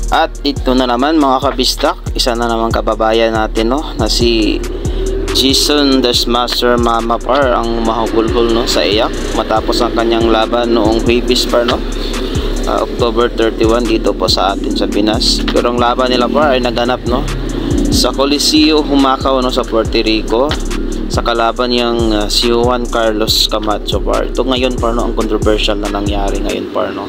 At ito na naman mga kabistak, isa na naman kababayan natin no, na si Jason Desmaster Mamapar ang mahugulhol no sa iyak matapos ang kanyang laban noong Huwebes par no, October 31 dito po sa atin sa Pinas. Pero ang laban nila par ay naganap no sa Coliseo Humacao no sa Puerto Rico sa kalaban niyang si Juan Carlos Camacho par. Ito ngayon par no ang controversial na nangyari ngayon par no.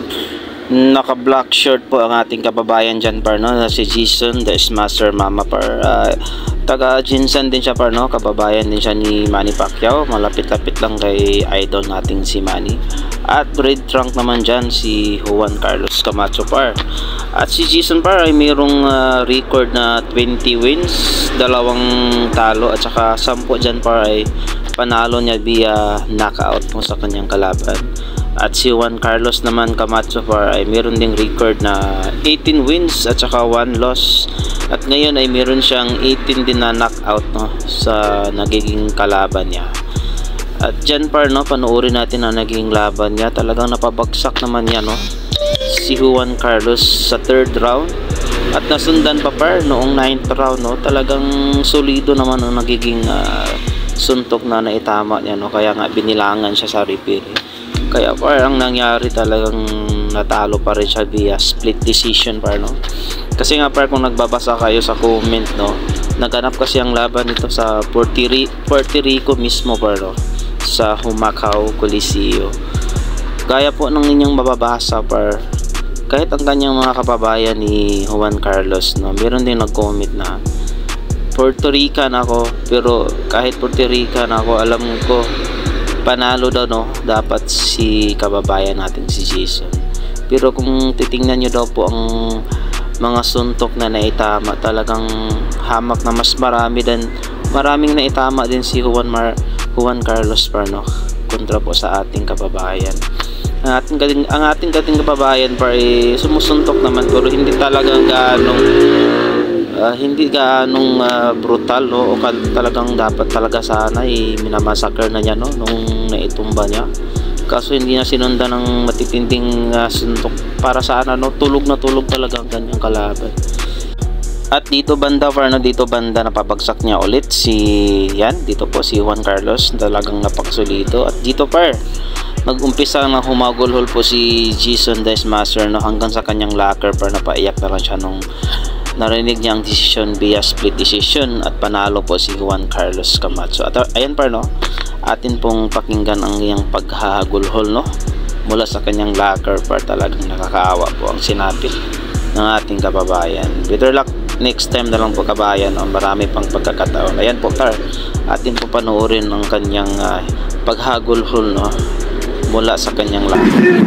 Naka black shirt po ang ating kababayan dyan par no, si Jason Desmaster Mamapar. Taga Jinsan din siya par no, kababayan din siya ni Manny Pacquiao, malapit-lapit lang kay idol nating si Manny. At red trunk naman dyan si Juan Carlos Camacho par. At si Jason par ay mayroong record na 20 wins, 2 talo at saka 10 dyan par ay panalo niya via knockout mo sa kanyang kalaban. At si Juan Carlos naman Camacho par ay meron ding record na 18 wins at saka 1 loss. At ngayon ay meron siyang 18 din na knockout no, sa nagiging kalaban niya. At dyan par no, panoorin natin ang naging laban niya. Talagang napabagsak naman niya no, si Juan Carlos sa 3rd round. At nasundan pa par noong 9th round no, talagang solido naman ang nagiging suntok na naitama niya no, kaya nga binilangan siya sa referee. Kaya par ang nangyari talagang natalo pa rin siya via split decision par no. Kasi nga par kung nagbabasa kayo sa comment no, naganap kasi ang laban nito sa Puerto Rico mismo par no, sa Humacao Coliseo. Gaya po ng inyong mababasa par, kahit ang kanyang mga kababayan ni Juan Carlos no, meron din nag-comment na Puerto Rican ako, pero kahit Puerto Rican ako, alam ko panalo daw no, dapat si kababayan natin si Jason. Pero kung titingnan nyo daw po ang mga suntok na naitama, talagang hamak na mas maraming naitama din si Juan Carlos par no, kontra po sa ating kababayan. Ang ating kababayan par ay sumusuntok naman, pero hindi talagang brutal no, o talagang dapat talaga sana minamassacre na niya no nung naitumba niya. Kaso hindi na sinundan ng matitinding suntok para sana no, tulog na tulog talaga ang kanyang kalaban. At dito banda par no, dito banda napabagsak niya ulit dito po si Juan Carlos, talagang napaksolito. At dito par nag-umpisa na humagulhol po si Jason Desmaster no, hanggang sa kanyang locker par, napaiyak na lang siya nung narinig niya ang decision via split decision at panalo po si Juan Carlos Camacho. At ayan par no, atin pong pakinggan ang iyang paghahagulhol no mula sa kanyang locker par. Talagang nakakaawa po ang sinapit ng ating kababayan. Better luck next time na lang po kabayan no? Marami pang pagkakataon. Ayan po par, atin po panoorin ang kanyang paghagulhol no mula sa kanyang locker.